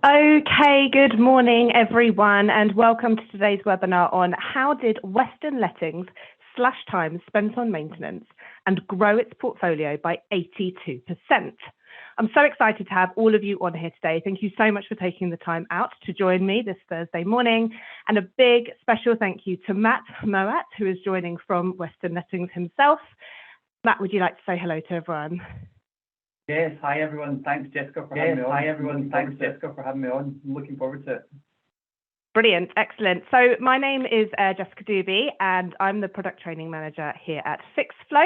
Okay, good morning, everyone, and welcome to today's webinar on how did Western Lettings slash time spent on maintenance and grow its portfolio by 82%. I'm so excited to have all of you on here today. Thank you so much for taking the time out to join me this Thursday morning. And a big special thank you to Mouat, who is joining from Western Lettings himself. Matt, would you like to say hello to everyone? Yes, hi everyone. Thanks Jessica for having me on. I'm looking forward to it. Brilliant, excellent. So my name is Jessica Dubey and I'm the product training manager here at Fixflo.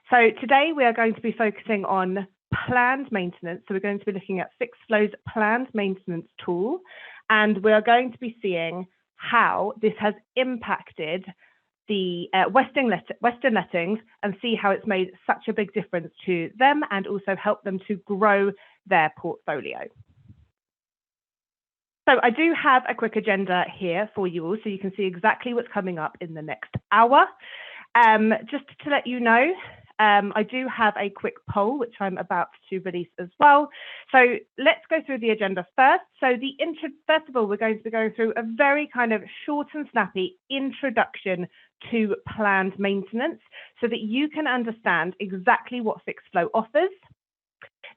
So today we are going to be focusing on planned maintenance. So we're going to be looking at Fixflo's planned maintenance tool, and we are going to be seeing how this has impacted the Western Lettings and see how it's made such a big difference to them and also help them to grow their portfolio. So I do have a quick agenda here for you all, so you can see exactly what's coming up in the next hour. Just to let you know, I do have a quick poll, which I'm about to release as well. So let's go through the agenda first. So first of all, we're going to be going through a very kind of short and snappy introduction to planned maintenance so that you can understand exactly what Fixflo offers.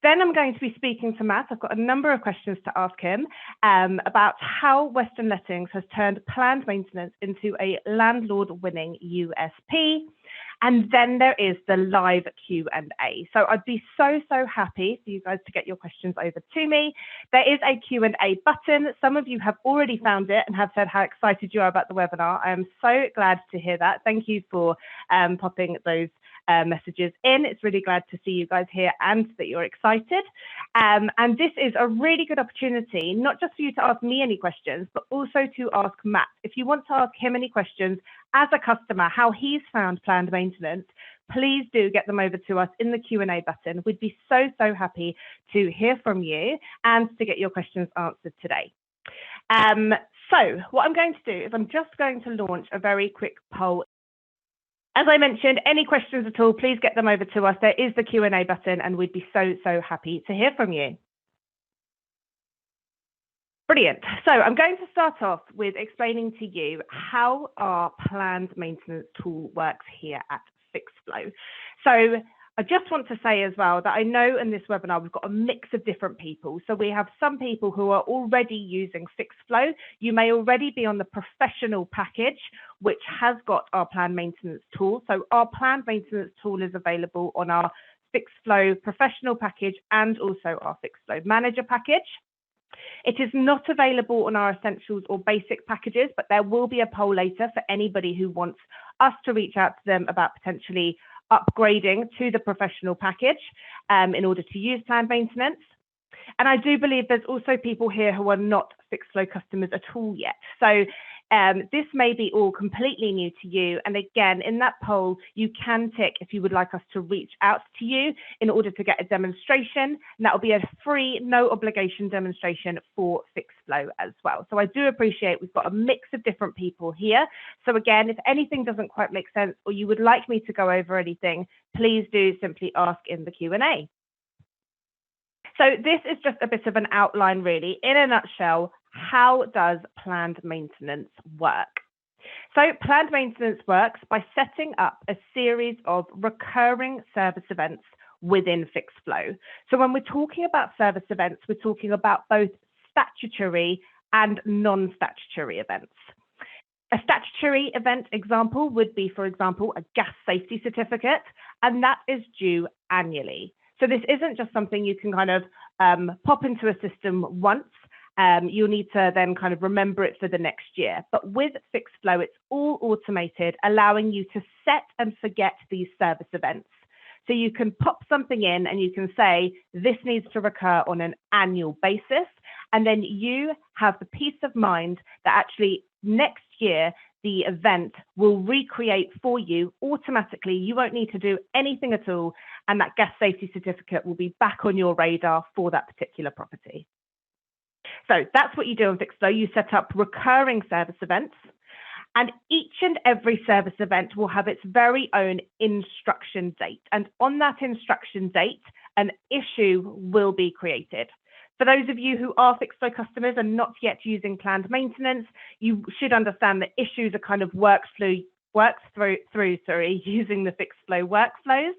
Then I'm going to be speaking to Matt. I've got a number of questions to ask him about how Western Lettings has turned planned maintenance into a landlord-winning USP. And then there is the live Q&A. So I'd be so happy for you guys to get your questions over to me. There is a Q&A button. Some of you have already found it and have said how excited you are about the webinar. I am so glad to hear that. Thank you for popping those messages in. It's really glad to see you guys here and that you're excited. And this is a really good opportunity, not just for you to ask me any questions, but also to ask Matt. If you want to ask him any questions as a customer, how he's found planned maintenance, please do get them over to us in the Q&A button. We'd be so happy to hear from you and to get your questions answered today. So what I'm going to do is I'm just going to launch a very quick poll. As I mentioned, any questions at all, please get them over to us. There is the Q&A button and we'd be so happy to hear from you. Brilliant. So I'm going to start off with explaining to you how our planned maintenance tool works here at Fixflo. So I just want to say as well that I know in this webinar we've got a mix of different people. So we have some people who are already using Fixflo. You may already be on the professional package, which has got our planned maintenance tool. So our planned maintenance tool is available on our Fixflo professional package and also our Fixflo manager package. It is not available on our essentials or basic packages, but there will be a poll later for anybody who wants us to reach out to them about potentially upgrading to the professional package in order to use planned maintenance. And I do believe there's also people here who are not Fixflo customers at all yet. So this may be all completely new to you. And again, in that poll, you can tick if you would like us to reach out to you in order to get a demonstration. And that will be a free, no obligation demonstration for Fixflo as well. So I do appreciate we've got a mix of different people here. So again, if anything doesn't quite make sense or you would like me to go over anything, please do simply ask in the Q&A. So this is just a bit of an outline really. In a nutshell, how does planned maintenance work? So planned maintenance works by setting up a series of recurring service events within Fixflo. So when we're talking about service events, we're talking about both statutory and non-statutory events. A statutory event example would be, for example, a gas safety certificate, and that is due annually. So this isn't just something you can kind of pop into a system once. You'll need to then kind of remember it for the next year. But with Fixflo, it's all automated, allowing you to set and forget these service events. So you can pop something in and you can say, this needs to recur on an annual basis. And then you have the peace of mind that actually next year, the event will recreate for you automatically. You won't need to do anything at all. And that gas safety certificate will be back on your radar for that particular property. So that's what you do on Fixflo. You set up recurring service events, and each and every service event will have its very own instruction date. And on that instruction date, an issue will be created. For those of you who are Fixflo customers and not yet using planned maintenance, you should understand that issues are kind of worked through using the Fixflo workflows.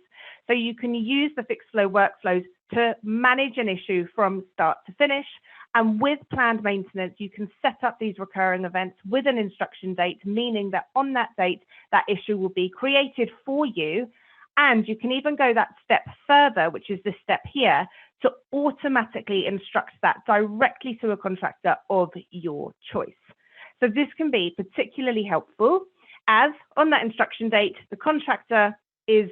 So you can use the Fixflo workflows to manage an issue from start to finish. And with planned maintenance, you can set up these recurring events with an instruction date, meaning that on that date, that issue will be created for you. And you can even go that step further, which is this step here, to automatically instruct that directly to a contractor of your choice. So this can be particularly helpful as on that instruction date, the contractor is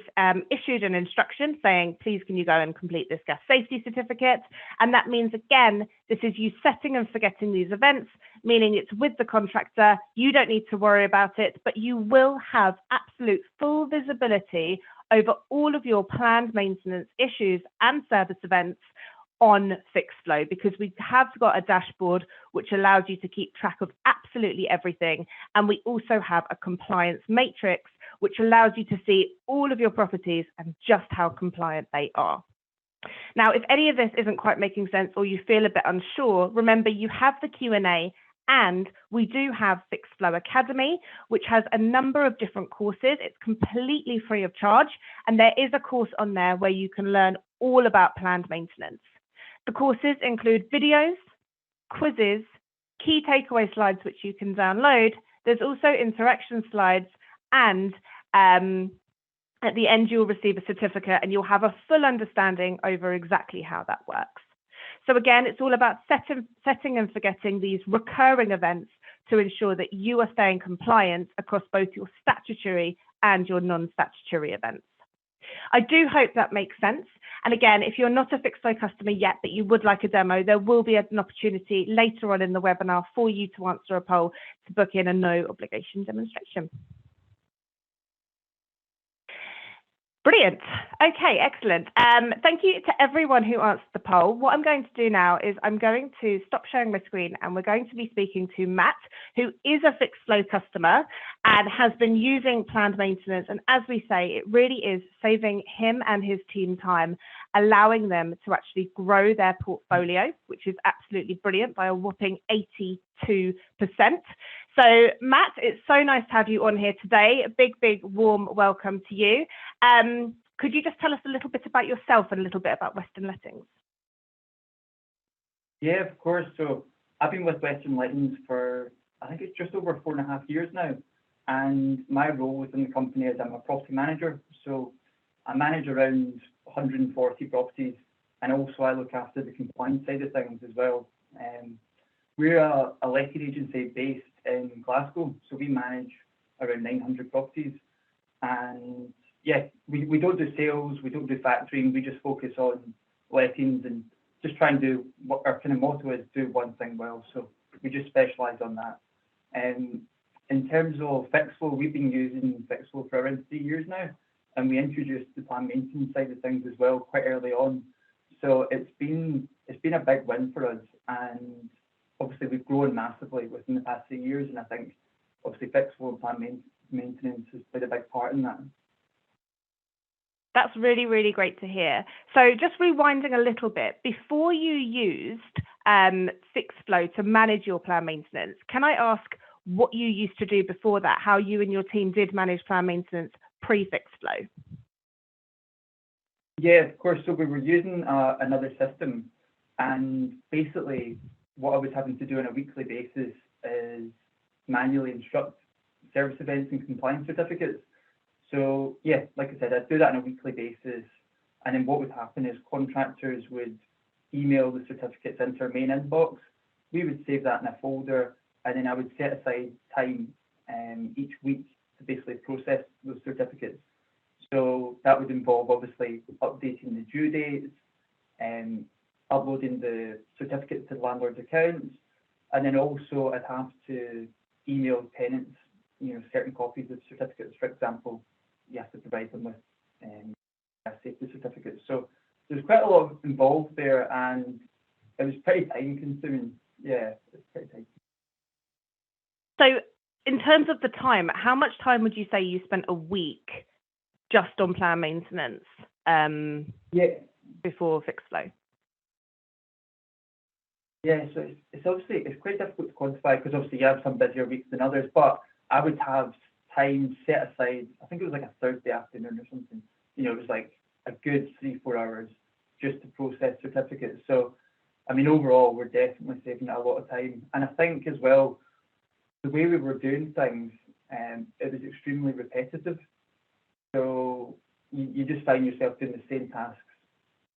issued an instruction saying, please, can you go and complete this gas safety certificate? And that means, again, this is you setting and forgetting these events, meaning it's with the contractor. You don't need to worry about it, but you will have absolute full visibility over all of your planned maintenance issues and service events on Fixflo, because we have got a dashboard which allows you to keep track of absolutely everything. And we also have a compliance matrix which allows you to see all of your properties and just how compliant they are. Now, if any of this isn't quite making sense or you feel a bit unsure, remember you have the Q&A, and we do have Fixflo Academy, which has a number of different courses. It's completely free of charge, and there is a course on there where you can learn all about planned maintenance. The courses include videos, quizzes, key takeaway slides which you can download. There's also interaction slides, and at the end you'll receive a certificate and you'll have a full understanding over exactly how that works. So again, it's all about setting and forgetting these recurring events to ensure that you are staying compliant across both your statutory and your non-statutory events. I do hope that makes sense. And again, if you're not a Fixflo customer yet, but you would like a demo, there will be an opportunity later on in the webinar for you to answer a poll to book in a no obligation demonstration. Brilliant. Okay, excellent. Thank you to everyone who answered the poll. What I'm going to do now is I'm going to stop sharing my screen, and we're going to be speaking to Matt, who is a Fixflo customer and has been using planned maintenance. And as we say, it really is saving him and his team time, allowing them to actually grow their portfolio, which is absolutely brilliant, by a whopping 82%. So Matt, it's so nice to have you on here today. A big, warm welcome to you. Could you just tell us a little bit about yourself and a little bit about Western Lettings? Yeah, of course. So I've been with Western Lettings for, I think it's just over 4.5 years now. And my role within the company is I'm a property manager. So I manage around 140 properties, and also I look after the compliance side of things as well. We're a letting agency based in Glasgow, so we manage around 900 properties. And yeah, we don't do sales, we don't do factoring, we just focus on lettings and just try and do what our kind of motto is, do one thing well. So we just specialise on that. In terms of Fixflo, we've been using Fixflo for around 3 years now, and we introduced the planned maintenance side of things as well quite early on. So it's been a big win for us, and obviously we've grown massively within the past 3 years, and I think obviously Fixflo and planned maintenance has played a big part in that. That's really great to hear. So just rewinding a little bit, before you used Fixflo to manage your planned maintenance, can I ask what you used to do before that, how you and your team did manage planned maintenance pre-Fixflo? Yeah, of course. So we were using another system, and basically what I was having to do on a weekly basis is manually instruct service events and compliance certificates. So yeah, like I said, I'd do that on a weekly basis, and then what would happen is contractors would email the certificates into our main inbox. We would save that in a folder, and then I would set aside time each week to basically process those certificates. So that would involve obviously updating the due dates, uploading the certificates to the landlord's accounts, and then also I'd have to email tenants, certain copies of certificates. For example, you have to provide them with safety certificates. So there's quite a lot involved there, and it was pretty time consuming. Yeah, it's pretty time. So in terms of the time, how much time would you say you spent a week just on planned maintenance before Fixflo? Yeah, so it's obviously it's quite difficult to quantify because obviously you have some busier weeks than others, but I would have time set aside. I think it was like a Thursday afternoon or something. It was like a good 3-4 hours just to process certificates. So, I mean, overall, we're definitely saving a lot of time. And I think as well, the way we were doing things, it was extremely repetitive. So you just find yourself doing the same tasks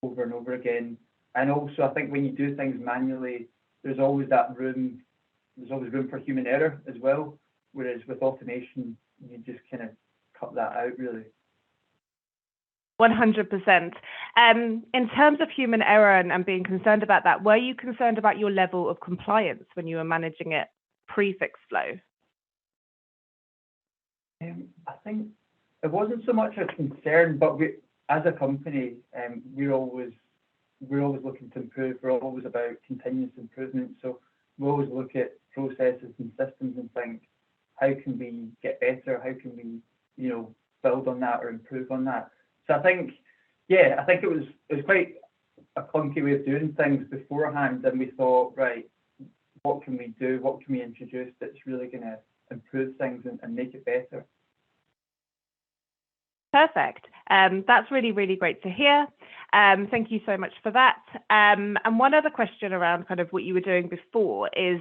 over and over again. And also, I think when you do things manually, there's always room for human error as well. Whereas with automation, you just kind of cut that out really. 100%. In terms of human error and being concerned about that, were you concerned about your level of compliance when you were managing it pre-Fixflo? I think it wasn't so much a concern, but we, as a company, we're always looking to improve. We're always about continuous improvement. So we always look at processes and systems and think, how can we get better? How can we, build on that or improve on that? So I think it was quite a clunky way of doing things beforehand, and we thought, right, what can we do? What can we introduce that's really going to improve things and make it better? Perfect. That's really, really great to hear. Thank you so much for that. And one other question around kind of what you were doing before is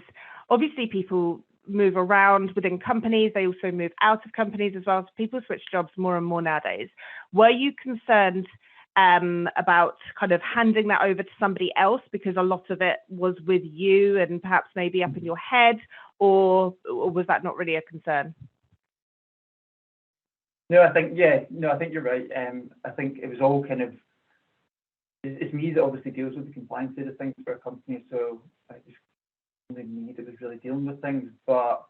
obviously people move around within companies. They also move out of companies as well. So people switch jobs more and more nowadays. Were you concerned about kind of handing that over to somebody else because a lot of it was with you and perhaps maybe up in your head, or was that not really a concern? No, I think you're right. I think it was all kind of, it's me that obviously deals with the compliance side of things for a company, so I just only me that was really dealing with things. But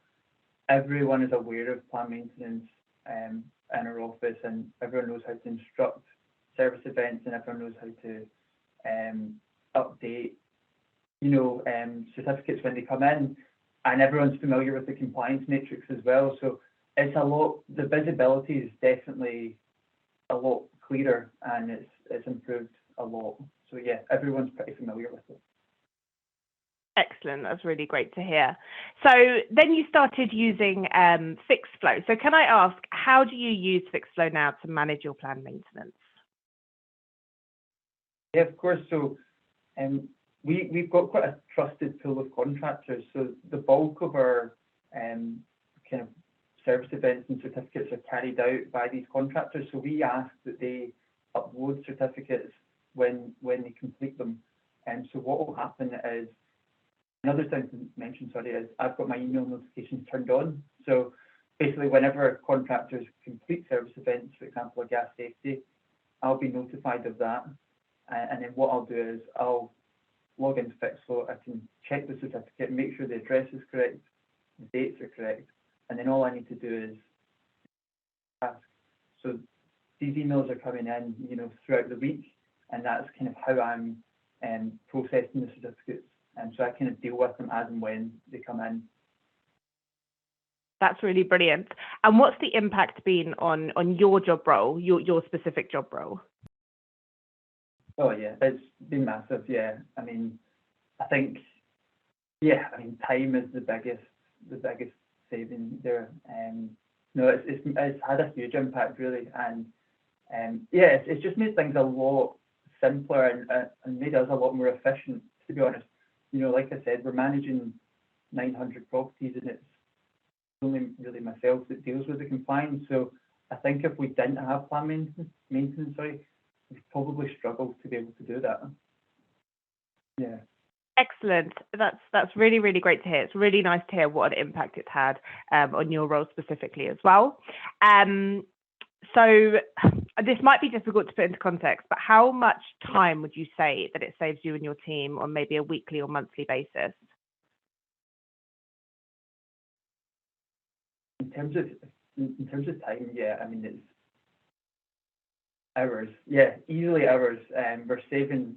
everyone is aware of plant maintenance in our office, and everyone knows how to instruct service events, and everyone knows how to update, certificates when they come in, and everyone's familiar with the compliance matrix as well. So it's a lot. The visibility is definitely a lot clearer, and it's improved a lot. So yeah, everyone's pretty familiar with it. Excellent. That's really great to hear. So then you started using Fixflo. So can I ask, how do you use Fixflo now to manage your planned maintenance? Yeah, of course. So we've got quite a trusted pool of contractors. So the bulk of our kind of service events and certificates are carried out by these contractors. So we ask that they upload certificates when they complete them. And so what will happen is, another thing to mention, is I've got my email notifications turned on. So basically, whenever contractors complete service events, for example, a gas safety, I'll be notified of that. And then what I'll do is I'll log into Fixflo. I can check the certificate, make sure the address is correct, the dates are correct, and then all I need to do is ask. So these emails are coming in, throughout the week, and that's kind of how I'm processing the certificates. And so I kind of deal with them as and when they come in. That's really brilliant. And what's the impact been on your job role, your specific job role? Oh yeah, it's been massive. Yeah, I mean, I think, time is the biggest saving there. No, it's had a huge impact really, and it's just made things a lot simpler and made us a lot more efficient. To be honest, like I said, we're managing 900 properties, and it's only really myself that deals with the compliance. So I think if we didn't have plant maintenance, we'd probably struggle to be able to do that. Yeah. Excellent. That's really, really great to hear. It's really nice to hear what an impact it's had on your role specifically as well. So this might be difficult to put into context, but how much time would you say that it saves you and your team on maybe a weekly or monthly basis? In terms of time, yeah, I mean, it's hours. Yeah, easily hours. We're saving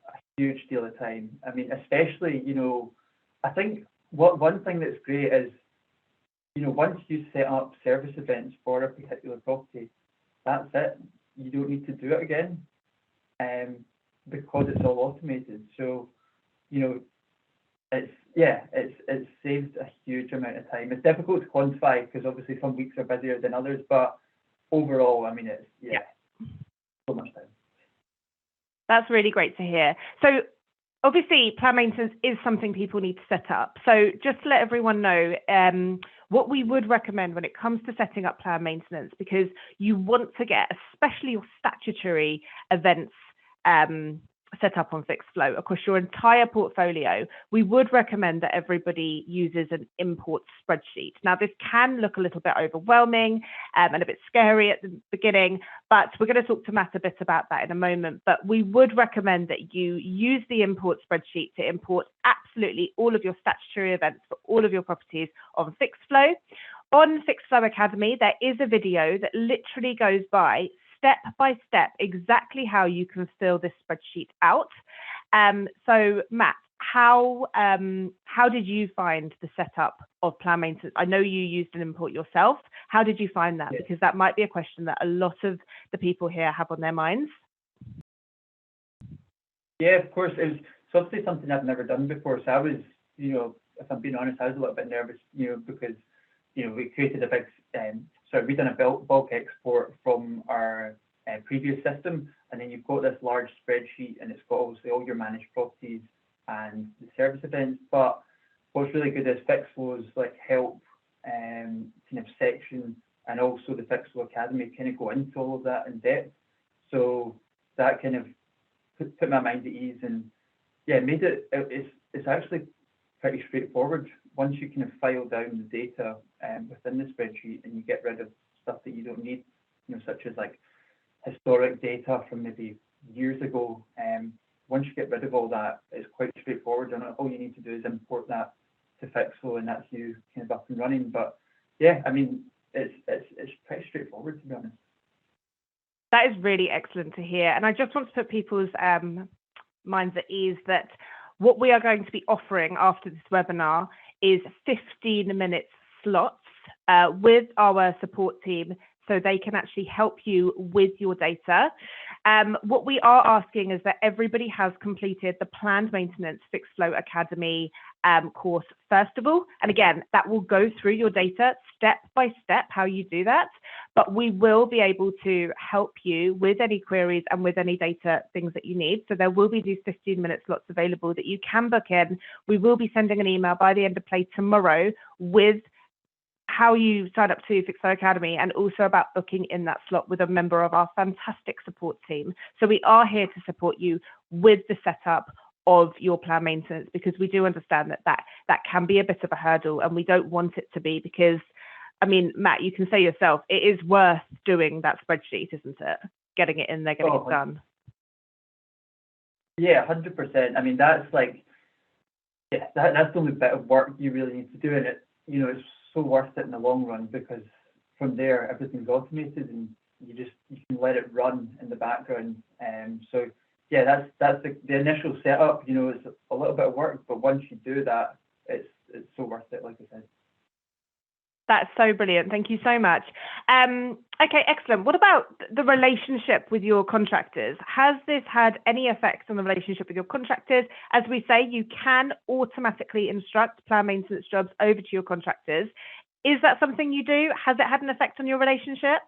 a huge deal of time. I mean, especially, I think one thing that's great is, once you set up service events for a particular property, that's it. You don't need to do it again, because it's all automated. So, it's saved a huge amount of time. It's difficult to quantify because obviously some weeks are busier than others, but overall, I mean, it's so much time. That's really great to hear. So obviously, plan maintenance is something people need to set up. So just to let everyone know, what we would recommend when it comes to setting up plan maintenance, because you want to get, especially your statutory events, set up on Fixflo across your entire portfolio, we would recommend that everybody uses an import spreadsheet. Now, this can look a little bit overwhelming and a bit scary at the beginning, but we're going to talk to Matt a bit about that in a moment. But we would recommend that you use the import spreadsheet to import absolutely all of your statutory events for all of your properties on Fixflo. On Fixflo Academy, there is a video that literally goes by step by step exactly how you can fill this spreadsheet out. So Matt, how did you find the setup of plan maintenance? I know you used an import yourself. How did you find that? Because that might be a question that a lot of the people here have on their minds. Yeah, of course. It's obviously something I've never done before. So I was, if I'm being honest, I was a little bit nervous, because, we created a big, we've done a bulk export from our previous system, and then you've got this large spreadsheet, and it's got obviously all your managed properties and the service events. But what's really good is Fixflo's help kind of section, and also the Fixflo Academy kind of go into all of that in depth. So that kind of put my mind at ease, and made it's actually pretty straightforward. Once you kind of file down the data within the spreadsheet, and you get rid of stuff that you don't need, such as historic data from maybe years ago. Once you get rid of all that, it's quite straightforward, and all you need to do is import that to Fixflo, and that's you kind of up and running. But I mean, it's pretty straightforward, to be honest. That is really excellent to hear, and I just want to put people's minds at ease that what we are going to be offering after this webinar is 15-minute slots with our support team, so they can actually help you with your data. What we are asking is that everybody has completed the Planned Maintenance Fixflo Academy course first of all. And again, that will go through your data step by step, how you do that. But we will be able to help you with any queries and with any data things that you need. So there will be these 15-minute slots available that you can book in. We will be sending an email by the end of play tomorrow with how you sign up to Fixflo Academy, and also about booking in that slot with a member of our fantastic support team. So we are here to support you with the setup of your plan maintenance, because we do understand that can be a bit of a hurdle, and we don't want it to be, because, I mean, Matt, you can say yourself, it is worth doing that spreadsheet, isn't it? Getting it in there, getting it done. Yeah, 100%. I mean, that's that's the only bit of work you really need to do, and it's so worth it in the long run, because from there everything's automated, and you can let it run in the background. So that's the initial setup. It's a little bit of work, but once you do that, it's so worth it, like I said. That's so brilliant. Thank you so much. Okay, excellent. What about the relationship with your contractors? Has this had any effect on the relationship with your contractors? As we say, you can automatically instruct plan maintenance jobs over to your contractors. Is that something you do? Has it had an effect on your relationship?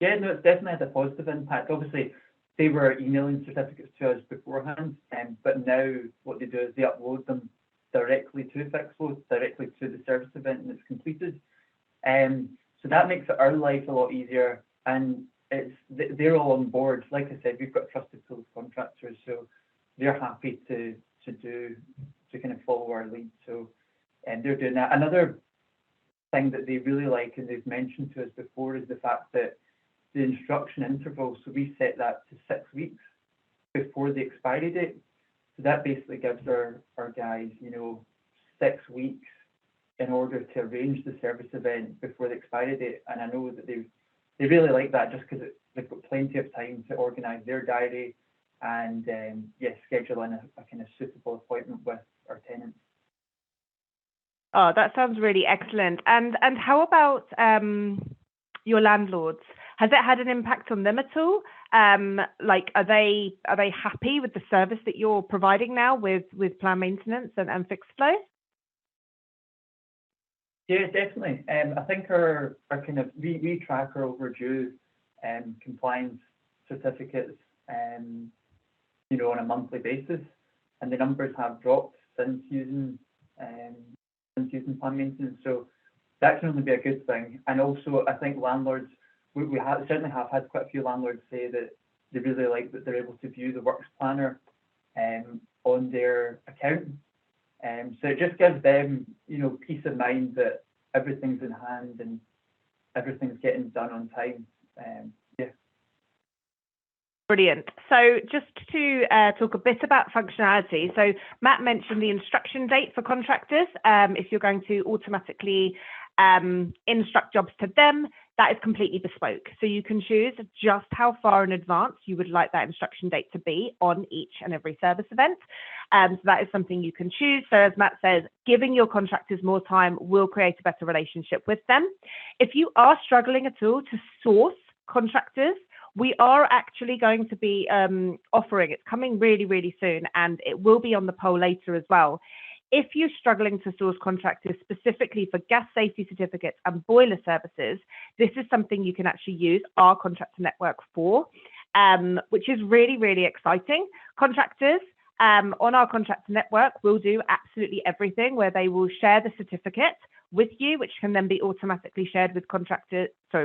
Yeah, no, it's definitely had a positive impact. Obviously, they were emailing certificates to us beforehand, but now what they do is they upload them directly to Fixflo, directly to the service event, and it's completed. So that makes our life a lot easier, and they're all on board. Like I said, we've got trusted pool of contractors, so they're happy to kind of follow our lead. So they're doing that. Another thing that they really like, and they've mentioned to us before, is the fact that the instruction interval, so we set that to 6 weeks before the expiry date. So that basically gives our guys, 6 weeks in order to arrange the service event before the expiry date. And I know that they really like that, just because they've got plenty of time to organise their diary and schedule in a kind of suitable appointment with our tenants. Oh, that sounds really excellent. And how about your landlords? Has it had an impact on them at all? Like, are they happy with the service that you're providing now with plan maintenance and Fixflo? Yeah, definitely. I think our kind of we track our overdue compliance certificates, on a monthly basis, and the numbers have dropped since using plan maintenance. So that can only be a good thing. And also, I think landlords, we certainly have had quite a few landlords say that they really like that they're able to view the works planner on their account. So it just gives them, peace of mind that everything's in hand and everything's getting done on time. Yeah. Brilliant. So just to talk a bit about functionality. So Matt mentioned the instruction date for contractors. If you're going to automatically instruct jobs to them, that is completely bespoke. So you can choose just how far in advance you would like that instruction date to be on each and every service event. So that is something you can choose. So as Matt says, giving your contractors more time will create a better relationship with them. If you are struggling at all to source contractors, we are actually going to be offering, it's coming really, really soon, and it will be on the poll later as well. If you're struggling to source contractors specifically for gas safety certificates and boiler services, this is something you can actually use our contractor network for, which is really, really exciting. Contractors on our contractor network will do absolutely everything, where they will share the certificate with you, which can then be automatically shared with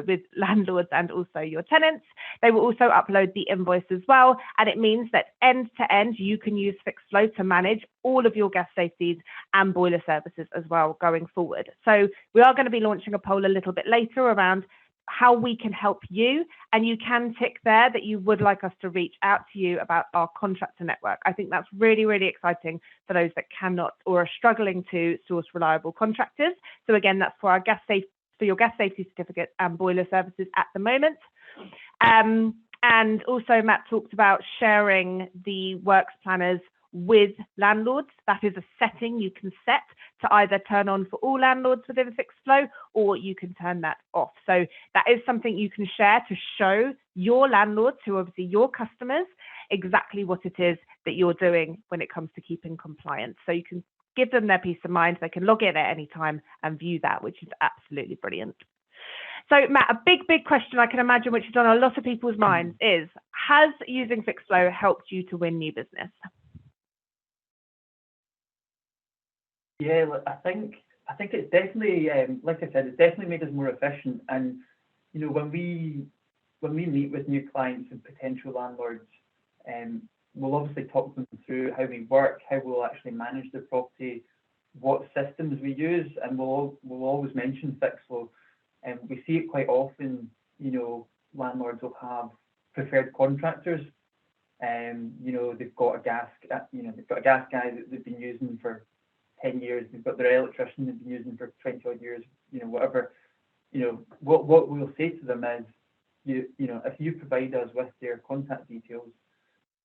with landlords and also your tenants. They will also upload the invoice as well. And it means that end to end, you can use Fixflo to manage all of your gas safeties and boiler services as well going forward. So we are going to be launching a poll a little bit later around how we can help you, and you can tick there that you would like us to reach out to you about our contractor network. I think that's really, really exciting for those that cannot or are struggling to source reliable contractors. So again, that's for your gas safety certificates and boiler services at the moment. And also Matt talked about sharing the works planners with landlords. That is a setting you can set to either turn on for all landlords within Fixflo, or you can turn that off. So that is something you can share to show your landlords, who are obviously your customers, exactly what it is that you're doing when it comes to keeping compliance. So you can give them their peace of mind. They can log in at any time and view that, which is absolutely brilliant. So Matt, a big question I can imagine, which is on a lot of people's minds, is, has using Fixflo helped you to win new business? Yeah, I think it's definitely, like I said, it's definitely made us more efficient. And when we meet with new clients and potential landlords, we'll obviously talk them through how we work, how we'll actually manage the property, what systems we use, and we'll always mention Fixflo. And we see it quite often. Landlords will have preferred contractors, and they've got a gas guy that they've been using for 10 years, they've got their electrician they've been using for 20 odd years, whatever. What we'll say to them is, if you provide us with their contact details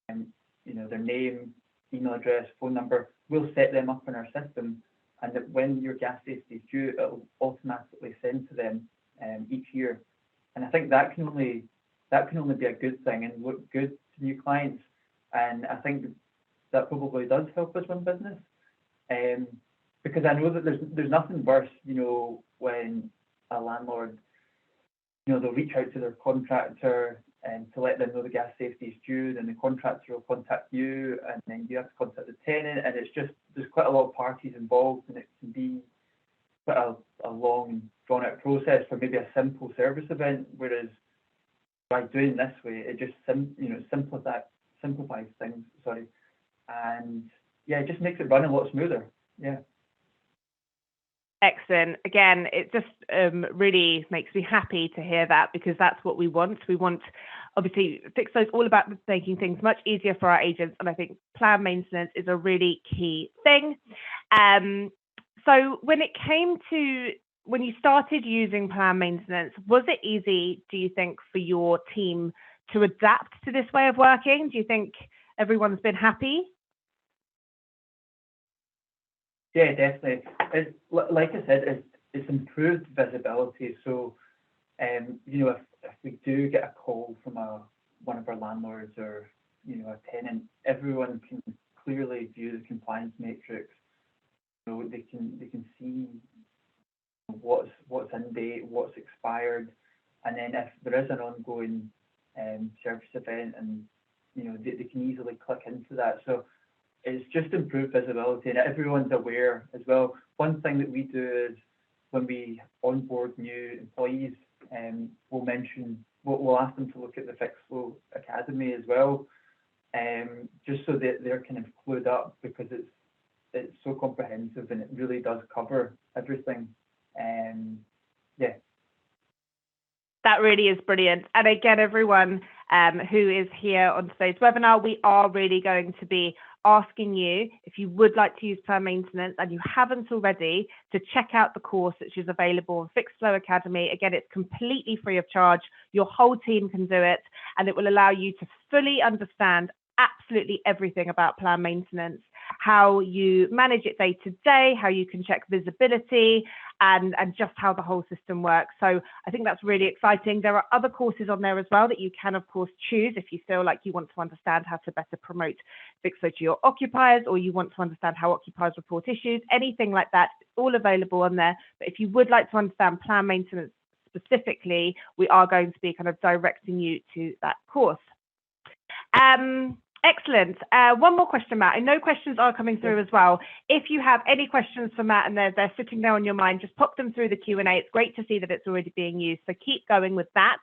and, their name, email address, phone number, we'll set them up in our system, and that when your gas safety is due, it'll automatically send to them each year. And I think that can only be a good thing and look good to new clients. And I think that probably does help us win business. Because I know that there's nothing worse, when a landlord, they'll reach out to their contractor to let them know the gas safety is due, then the contractor will contact you, and then you have to contact the tenant, and it's just, there's quite a lot of parties involved, and it can be quite a long and drawn out process for maybe a simple service event, whereas by doing this way, it just simplifies things, and yeah, it just makes it run a lot smoother. Yeah. Excellent. Again, it just really makes me happy to hear that, because that's what we want. We want, obviously, Fixflo is all about making things much easier for our agents, and I think plan maintenance is a really key thing. So when you started using plan maintenance, was it easy, do you think, for your team to adapt to this way of working? Do you think everyone's been happy? Yeah, definitely. Like I said, it's improved visibility. So, if if we do get a call from one of our landlords or a tenant, everyone can clearly view the compliance matrix. They can see what's in date, what's expired, and then if there is an ongoing service event, and they can easily click into that. So it's just improved visibility, and everyone's aware as well. One thing that we do is when we onboard new employees, we'll ask them to look at the Fixflo Academy as well, just so that they're kind of clued up, because it's so comprehensive and it really does cover everything. Yeah. That really is brilliant. And again, everyone who is here on today's webinar, we are really going to be asking you, if you would like to use planned maintenance and you haven't already, to check out the course which is available on Fixflo Academy. Again, it's completely free of charge. Your whole team can do it, and it will allow you to fully understand absolutely everything about planned maintenance, how you manage it day to day, how you can check visibility, and just how the whole system works. So I think that's really exciting. There are other courses on there as well that you can, of course, choose if you feel like you want to understand how to better promote Fixflo to your occupiers, or you want to understand how occupiers report issues, anything like that, all available on there. But if you would like to understand planned maintenance specifically, we are going to be kind of directing you to that course. Excellent. One more question, Matt. I know questions are coming through as well. If you have any questions for Matt and they're sitting there on your mind, just pop them through the Q&A. It's great to see that it's already being used, so keep going with that.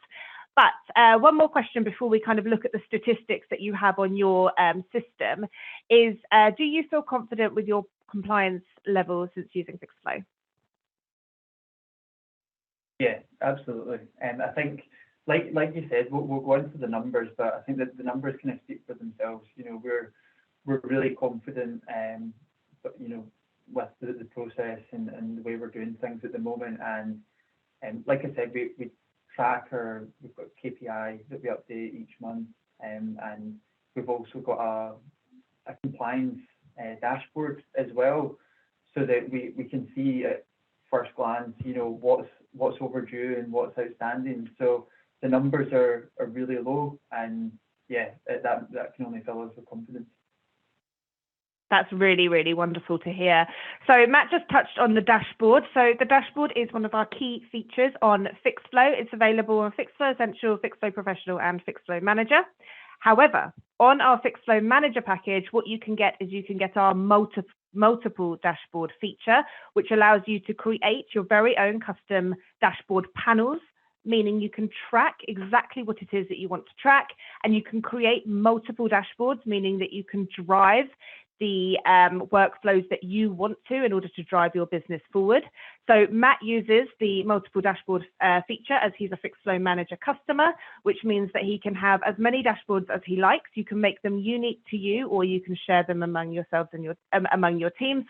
But one more question before we kind of look at the statistics that you have on your system is, do you feel confident with your compliance levels since using Fixflo? Yeah, absolutely. And I think, like you said, we'll go into the numbers, but I think that the numbers kind of speak for themselves. We're really confident, but with the process and the way we're doing things at the moment. And like I said, we track we've got KPI that we update each month, and we've also got a compliance dashboard as well, so that we can see at first glance, what's overdue and what's outstanding. So the numbers are really low, and yeah, that can only fill us with confidence. That's really, really wonderful to hear. So Matt just touched on the dashboard. So the dashboard is one of our key features on Fixflo. It's available on Fixflo Essential, Fixflo Professional, and Fixflo Manager. However, on our Fixflo Manager package, what you can get is our multiple dashboard feature, which allows you to create your very own custom dashboard panels, meaning you can track exactly what it is that you want to track, and you can create multiple dashboards, meaning that you can drive the workflows that you want to in order to drive your business forward. So Matt uses the multiple dashboard feature as he's a Fixflo Manager customer, which means that he can have as many dashboards as he likes. You can make them unique to you, or you can share them among yourselves and among your team,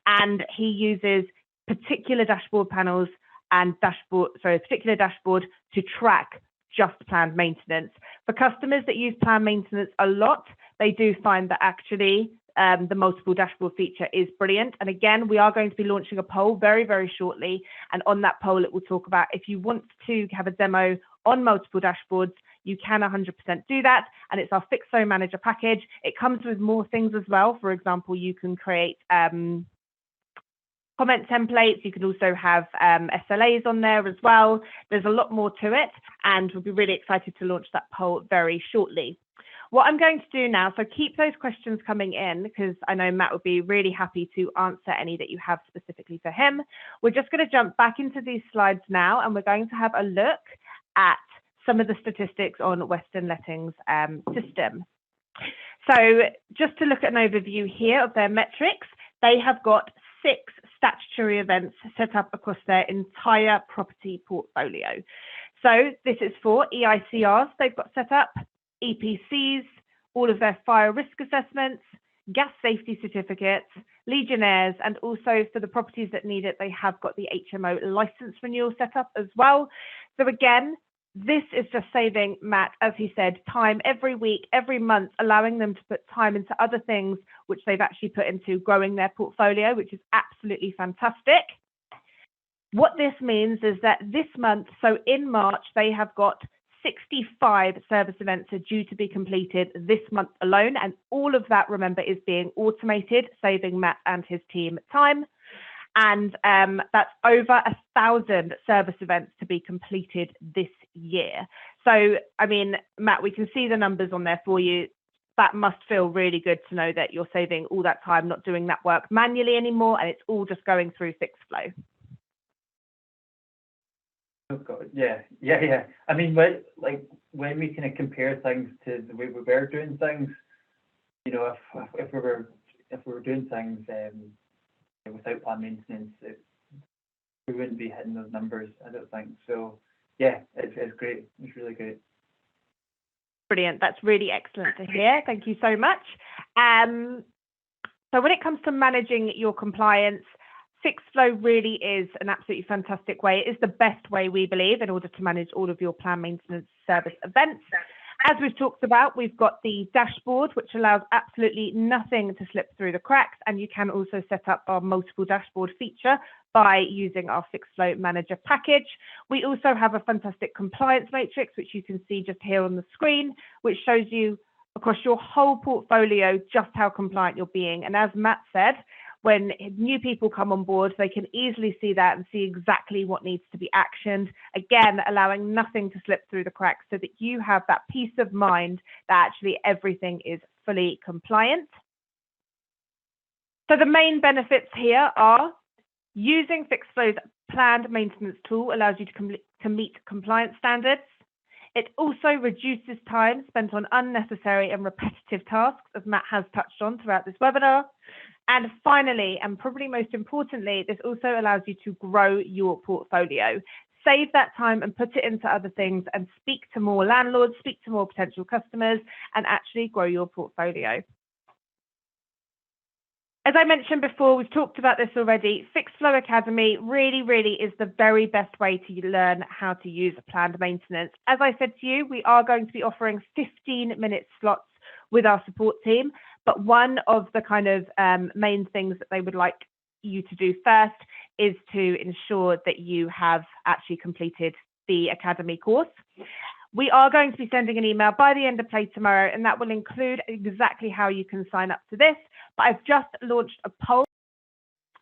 and he uses particular dashboard panels and particular dashboard to track just planned maintenance. For customers that use planned maintenance a lot, they do find that actually the multiple dashboard feature is brilliant. And again, we are going to be launching a poll very, very shortly. And on that poll, it will talk about if you want to have a demo on multiple dashboards, you can 100% do that. And it's our Fixflo Manager package. It comes with more things as well. For example, you can create comment templates. You can also have SLAs on there as well. There's a lot more to it, and we'll be really excited to launch that poll very shortly. What I'm going to do now, so keep those questions coming in, because I know Matt would be really happy to answer any that you have specifically for him. We're just going to jump back into these slides now, and we're going to have a look at some of the statistics on Western Lettings system. So just to look at an overview here of their metrics, they have got 6 statutory events set up across their entire property portfolio. So this is for EICRs they've got set up, EPCs, all of their fire risk assessments, gas safety certificates, Legionnaires, and also for the properties that need it, they have got the HMO license renewal set up as well. So again, this is just saving Matt, as he said, time every week, every month, allowing them to put time into other things which they've actually put into growing their portfolio, which is absolutely fantastic. What this means is that this month, so in March, they have got 65 service events are due to be completed this month alone. And all of that, remember, is being automated, saving Matt and his team time. And that's over 1,000 service events to be completed this year. So, I mean, Matt, we can see the numbers on there for you. That must feel really good to know that you're saving all that time, not doing that work manually anymore, and it's all just going through Fixflo. Oh God, yeah. I mean, when we kind of compare things to the way we were doing things, you know, if we were doing things without plan maintenance, we wouldn't be hitting those numbers, I don't think. So yeah, it's great. It's really great. Brilliant. That's really excellent to hear. Thank you so much. So when it comes to managing your compliance, Fixflo really is an absolutely fantastic way. It is the best way, we believe, in order to manage all of your planned maintenance service events. As we've talked about, we've got the dashboard, which allows absolutely nothing to slip through the cracks. And you can also set up our multiple dashboard feature by using our Fixflo Manager package. We also have a fantastic compliance matrix, which you can see just here on the screen, which shows you across your whole portfolio just how compliant you're being. And as Matt said, when new people come on board, they can easily see that and see exactly what needs to be actioned. Again, allowing nothing to slip through the cracks so that you have that peace of mind that actually everything is fully compliant. So the main benefits here are using Fixflo's planned maintenance tool allows you to meet compliance standards. It also reduces time spent on unnecessary and repetitive tasks, as Matt has touched on throughout this webinar. And finally, and probably most importantly, this also allows you to grow your portfolio. Save that time and put it into other things and speak to more landlords, speak to more potential customers, and actually grow your portfolio. As I mentioned before, we've talked about this already. Fixflo Academy really is the very best way to learn how to use planned maintenance. As I said to you, we are going to be offering 15-minute slots with our support team. But one of the kind of main things that they would like you to do first is to ensure that you have actually completed the Academy course. We are going to be sending an email by the end of play tomorrow, and that will include exactly how you can sign up to this. But I've just launched a poll.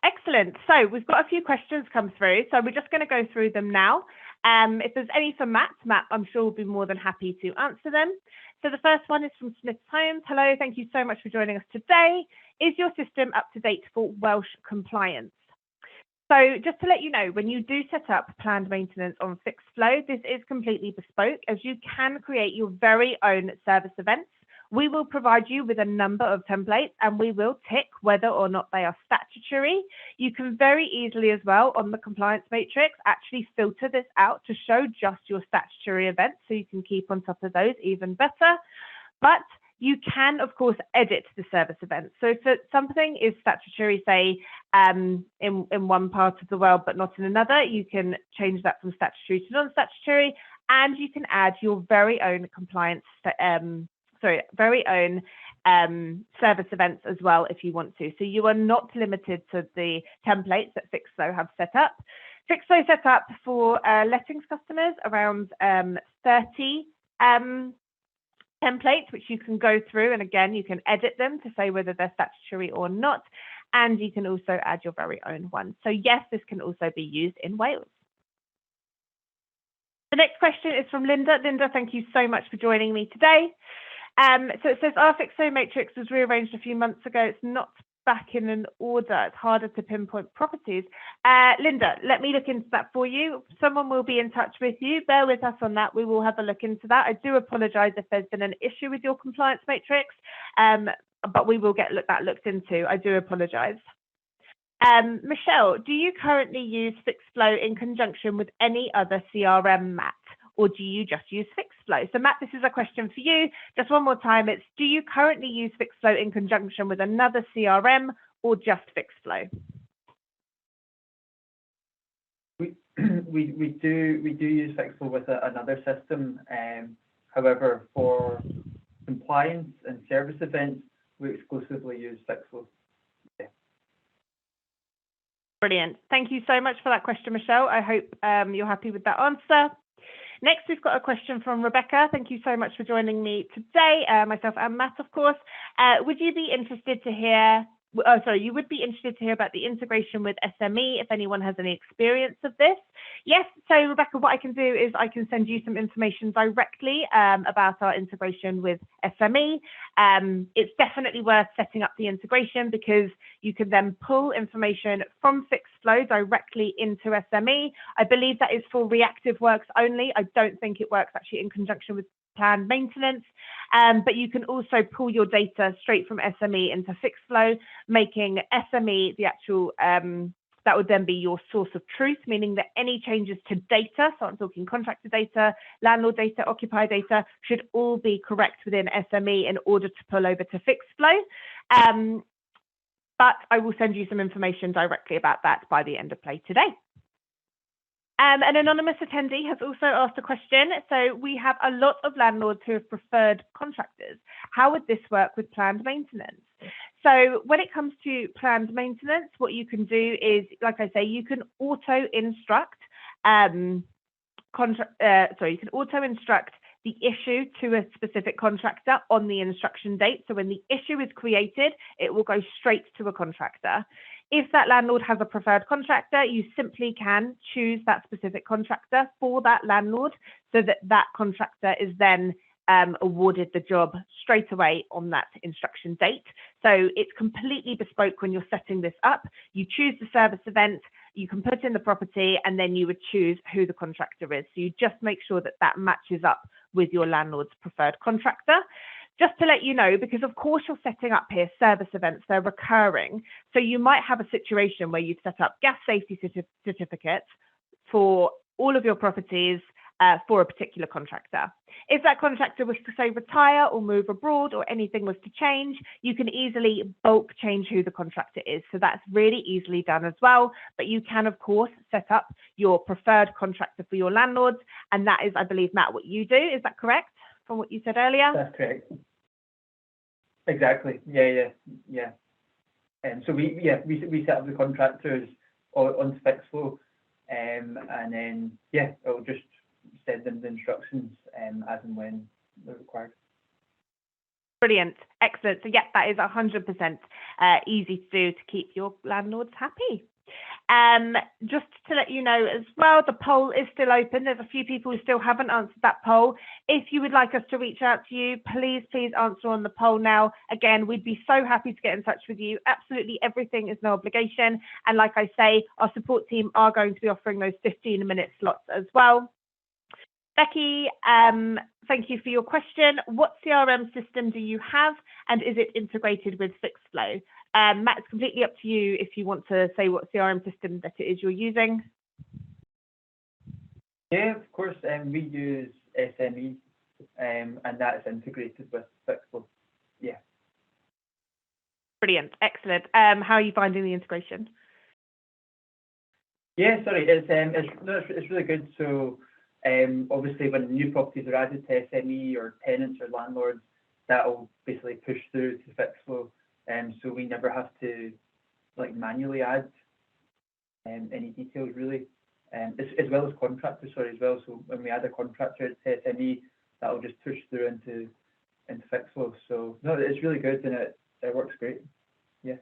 Excellent. So we've got a few questions come through. So we're just going to go through them now. If there's any for Matt, I'm sure will be more than happy to answer them. So the first one is from Smith's Homes. Hello, thank you so much for joining us today. Is your system up to date for Welsh compliance? So just to let you know, when you do set up planned maintenance on Fixflo, this is completely bespoke, as you can create your very own service events. We will provide you with a number of templates and we will tick whether or not they are statutory. You can very easily as well on the compliance matrix actually filter this out to show just your statutory events, so you can keep on top of those even better. But you can, of course, edit the service events. So if something is statutory, say, in one part of the world but not in another, you can change that from statutory to non-statutory, and you can add your very own compliance service events as well if you want to. So you are not limited to the templates that Fixflo have set up. Fixflo set up for lettings customers around 30 templates, which you can go through, and again, you can edit them to say whether they're statutory or not, and you can also add your very own one. So yes, this can also be used in Wales. The next question is from Linda. Linda, thank you so much for joining me today. So it says our Fixflo matrix was rearranged a few months ago. It's not back in an order. It's harder to pinpoint properties. Linda, let me look into that for you. Someone will be in touch with you. Bear with us on that. We will have a look into that. I do apologise if there's been an issue with your compliance matrix, but we will get that looked into. I do apologise. Michelle, do you currently use Fixflo in conjunction with any other CRM, Matt? Or do you just use Fixflo? So Matt, this is a question for you. Just one more time. It's, do you currently use Fixflo in conjunction with another CRM or just Fixflo? We do use Fixflo with another system. However, for compliance and service events, we exclusively use Fixflo. Brilliant. Thank you so much for that question, Michelle. I hope you're happy with that answer. Next, we've got a question from Rebecca. Thank you so much for joining me today, myself and Matt, of course. Would you be interested to hear, you would be interested to hear about the integration with SME, if anyone has any experience of this? Yes, so Rebecca, what I can do is I can send you some information directly about our integration with SME. It's definitely worth setting up the integration because you can then pull information from Fixflo directly into SME. I believe that is for reactive works only. I don't think it works actually in conjunction with planned maintenance, but you can also pull your data straight from SME into Fixflo, making SME the actual, that would then be your source of truth, meaning that any changes to data, so I'm talking contractor data, landlord data, occupier data, should all be correct within SME in order to pull over to Fixflo. But I will send you some information directly about that by the end of play today. An anonymous attendee has also asked a question. So we have a lot of landlords who have preferred contractors. How would this work with planned maintenance? So when it comes to planned maintenance, what you can do is, like I say, you can auto-instruct the issue to a specific contractor on the instruction date. So when the issue is created, it will go straight to a contractor. If that landlord has a preferred contractor, you simply can choose that specific contractor for that landlord so that that contractor is then awarded the job straight away on that instruction date. So it's completely bespoke when you're setting this up. You choose the service event, you can put in the property, and then you would choose who the contractor is. So you just make sure that that matches up with your landlord's preferred contractor. Just to let you know, because of course you're setting up here service events, they're recurring. So you might have a situation where you've set up gas safety certificates for all of your properties for a particular contractor. If that contractor was to say retire or move abroad or anything was to change, you can easily bulk change who the contractor is. So that's really easily done as well. But you can, of course, set up your preferred contractor for your landlords. And that is, I believe, Matt, what you do. Is that correct from what you said earlier? That's correct. Exactly. Yeah. And so we set up the contractors on Fixflo, and then it'll just send them the instructions as and when they're required. Brilliant, excellent. So yeah, that is 100% easy to do to keep your landlords happy. Just to let you know as well, the poll is still open. There's a few people who still haven't answered that poll. If you would like us to reach out to you, please answer on the poll now. Again, we'd be so happy to get in touch with you. Absolutely everything is no obligation. And like I say, our support team are going to be offering those 15-minute slots as well. Becky, thank you for your question. What CRM system do you have, and is it integrated with Fixflo? Matt, it's completely up to you if you want to say what CRM system that it is you're using. Yeah, of course. We use SME, and that is integrated with Fixflo. Yeah. Brilliant, excellent. How are you finding the integration? Yeah, sorry, it's really good. So obviously, when new properties are added to SME or tenants or landlords, that'll basically push through to Fixflo. So we never have to manually add any details really, as well as contractors, as well. So when we add a contractor to SME, that'll just push through into Fixflo. So no, it's really good and it works great. Yeah.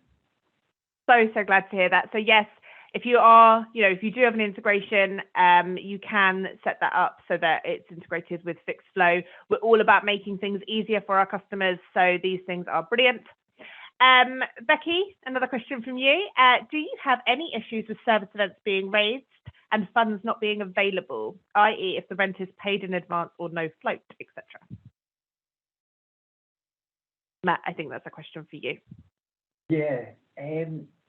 So glad to hear that. So yes, if you are, if you do have an integration, you can set that up so that it's integrated with Fixflo. We're all about making things easier for our customers, so these things are brilliant. Becky, another question from you. Do you have any issues with service events being raised and funds not being available, i.e. if the rent is paid in advance or no float, etc.? Matt, I think that's a question for you. Yeah,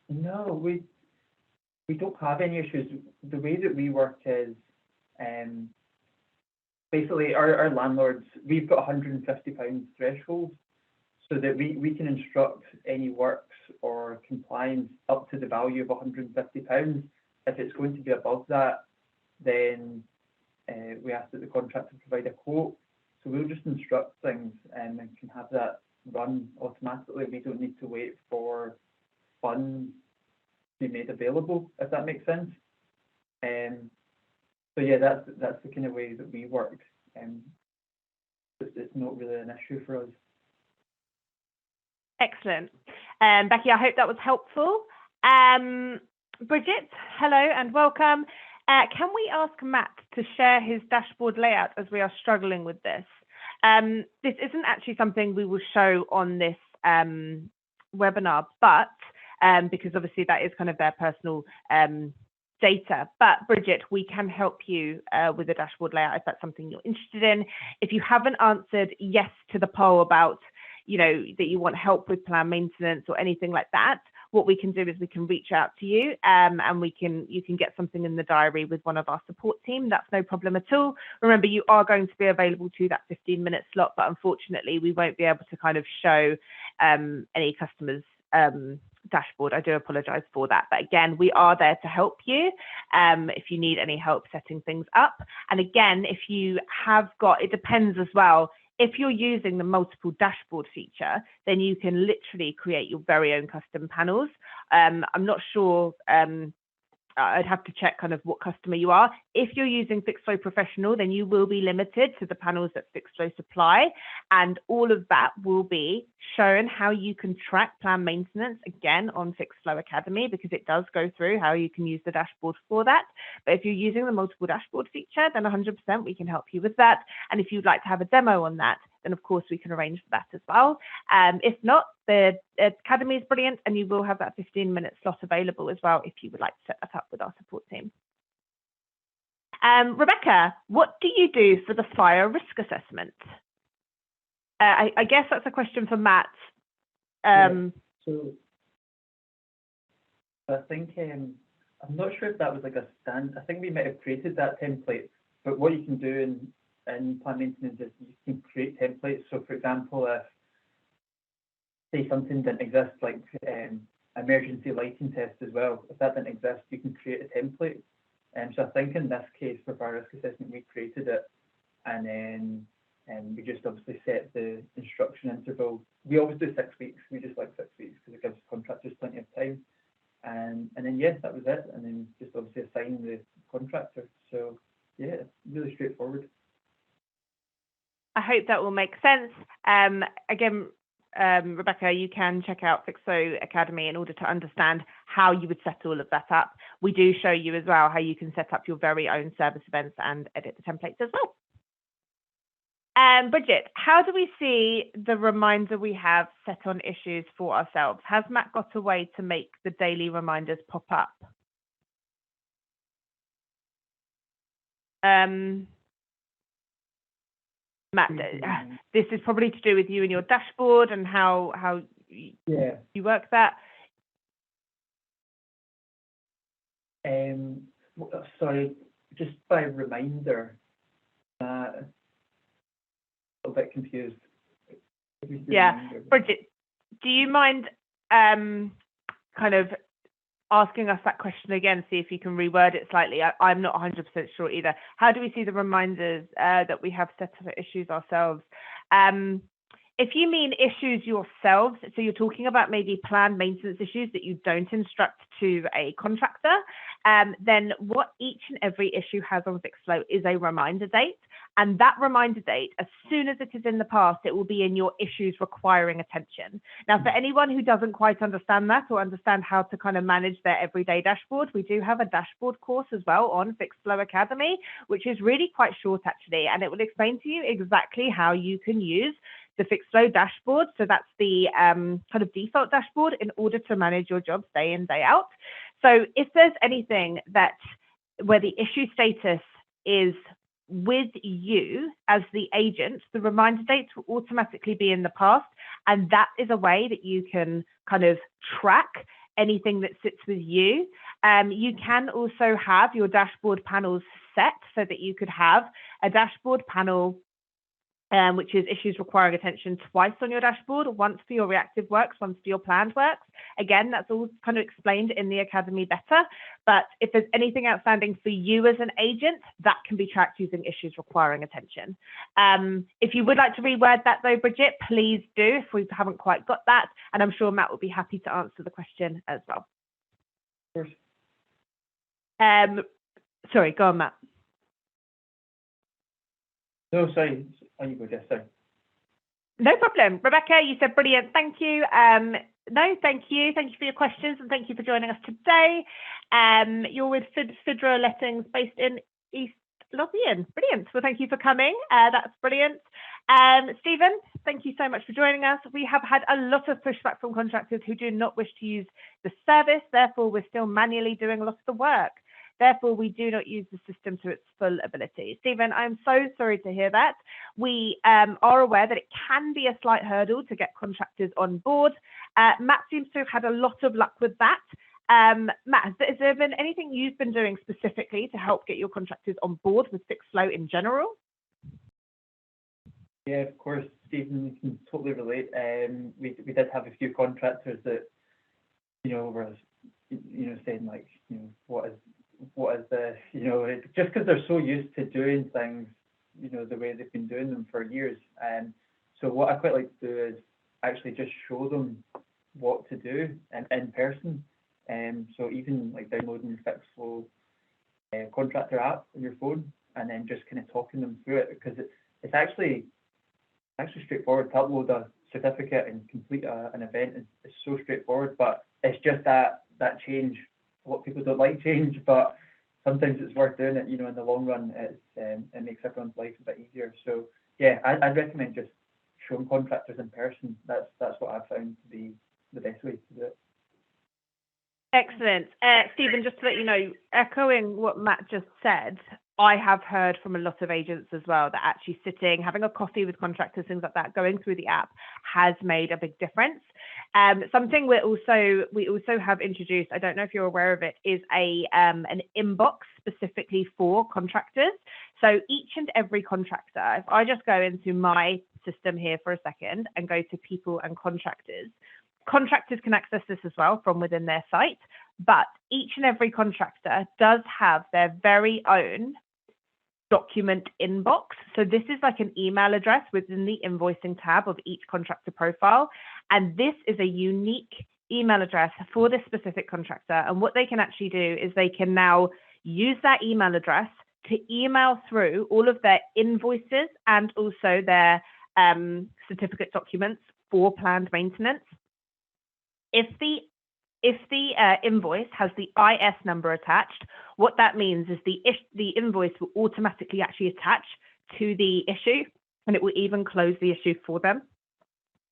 no, we don't have any issues. The way that we work is basically our landlords, we've got £150 threshold, so that we can instruct any works or compliance up to the value of £150. If it's going to be above that, then we ask that the contractor provide a quote. So we'll just instruct things and can have that run automatically. We don't need to wait for funds be made available, if that makes sense. So yeah, that's the kind of way that we work. It's not really an issue for us. Excellent. Becky, I hope that was helpful. Bridget, hello and welcome. Can we ask Matt to share his dashboard layout as we are struggling with this? This isn't actually something we will show on this webinar, but because obviously that is kind of their personal data. But Bridget, we can help you with the dashboard layout if that's something you're interested in. If you haven't answered yes to the poll about, that you want help with plan maintenance or anything like that, what we can do is we can reach out to you and you can get something in the diary with one of our support team. That's no problem at all. Remember, you are going to be available to that 15-minute slot, but unfortunately we won't be able to kind of show any customers dashboard. I do apologize for that, but again, we are there to help you if you need any help setting things up. And again, if you have got, it depends as well, if you're using the multiple dashboard feature, then you can literally create your very own custom panels. I'm not sure, I'd have to check kind of what customer you are. If you're using Fixflo Professional, then you will be limited to the panels that Fixflo supply, and all of that will be shown how you can track plan maintenance again on Fixflo Academy, because it does go through how you can use the dashboard for that. But if you're using the multiple dashboard feature, then 100% we can help you with that. And if you'd like to have a demo on that, then of course we can arrange for that as well. If not, the Academy is brilliant, and you will have that 15-minute slot available as well if you would like to set that up with our support team. Rebecca, what do you do for the fire risk assessment? I guess that's a question for Matt. So I think, I'm not sure if that was like a stand. I think we might have created that template, but what you can do in plan maintenance is you can create templates. So for example, if say something didn't exist, like emergency lighting test as well, if that didn't exist, you can create a template. So I think in this case for fire risk assessment, we created it, and then we just obviously set the instruction interval. We always do 6 weeks. We just like 6 weeks because it gives contractors plenty of time. And then yes, that was it. And then just obviously assign the contractor. So yeah, really straightforward. I hope that will make sense. Again, Rebecca, you can check out Fixflo Academy in order to understand how you would set all of that up. We do show you as well how you can set up your very own service events and edit the templates as well. Bridget, how do we see the reminder we have set on issues for ourselves? Has Matt got a way to make the daily reminders pop up? Matt, this is probably to do with you and your dashboard and how you work that. Sorry, just by reminder, a little bit confused. Yeah, Bridget, do you mind kind of asking us that question again, see if you can reword it slightly? I'm not 100% sure either. How do we see the reminders that we have set for issues ourselves? If you mean issues yourselves, so you're talking about maybe planned maintenance issues that you don't instruct to a contractor, then what each and every issue has on Fixflo is a reminder date. And that reminder date, as soon as it is in the past, it will be in your issues requiring attention. Now, for anyone who doesn't quite understand that or understand how to kind of manage their everyday dashboard, we do have a dashboard course as well on Fixflo Academy, which is really quite short actually, and it will explain to you exactly how you can use the Fixflo dashboard. So that's the kind of default dashboard in order to manage your jobs day in, day out. So if there's anything that where the issue status is with you as the agent, the reminder dates will automatically be in the past. And that is a way that you can kind of track anything that sits with you. You can also have your dashboard panels set so that you could have a dashboard panel which is issues requiring attention twice on your dashboard, once for your reactive works, once for your planned works. Again, that's all kind of explained in the Academy better. But if there's anything outstanding for you as an agent, that can be tracked using issues requiring attention. If you would like to reword that though, Bridget, please do if we haven't quite got that. And I'm sure Matt will be happy to answer the question as well. course. Sorry, go on, Matt. No, sorry. Oh, you go, Jess, sorry. No problem. Rebecca, you said brilliant. Thank you. No, thank you. Thank you for your questions and thank you for joining us today. You're with Fidra Lettings based in East Lothian. Brilliant. Well, thank you for coming. That's brilliant. Stephen, thank you so much for joining us. We have had a lot of pushback from contractors who do not wish to use the service. Therefore, we're still manually doing a lot of the work. Therefore, we do not use the system to its full ability. Stephen, I'm so sorry to hear that. We are aware that it can be a slight hurdle to get contractors on board. Matt seems to have had a lot of luck with that. Matt, has there been anything you've been doing specifically to help get your contractors on board with Fixflo in general? Yeah, of course, Stephen, we can totally relate. We did have a few contractors that, were, saying like, what is the, just because they're so used to doing things, the way they've been doing them for years. So what I quite like to do is actually just show them what to do in person. So even like downloading your Fixflo contractor app on your phone and then just kind of talking them through it, because it's actually straightforward to upload a certificate and complete an event. It's so straightforward, but it's just that change. A lot of people don't like change, but sometimes it's worth doing it. In the long run, it makes everyone's life a bit easier. So yeah, I'd recommend just showing contractors in person. That's what I've found to be the best way to do it. Excellent. Stephen, just to let you know, echoing what Matt just said, I have heard from a lot of agents as well that actually sitting, having a coffee with contractors, things like that, going through the app has made a big difference. Something we also have introduced, I don't know if you're aware of it, is an inbox specifically for contractors. So each and every contractor, if I just go into my system here for a second and go to people and contractors can access this as well from within their site, but each and every contractor does have their very own document inbox. So this is like an email address within the invoicing tab of each contractor profile. And this is a unique email address for this specific contractor. And what they can actually do is they can now use that email address to email through all of their invoices and also their certificate documents for planned maintenance. If the invoice has the IS number attached, what that means is the invoice will automatically actually attach to the issue, and it will even close the issue for them,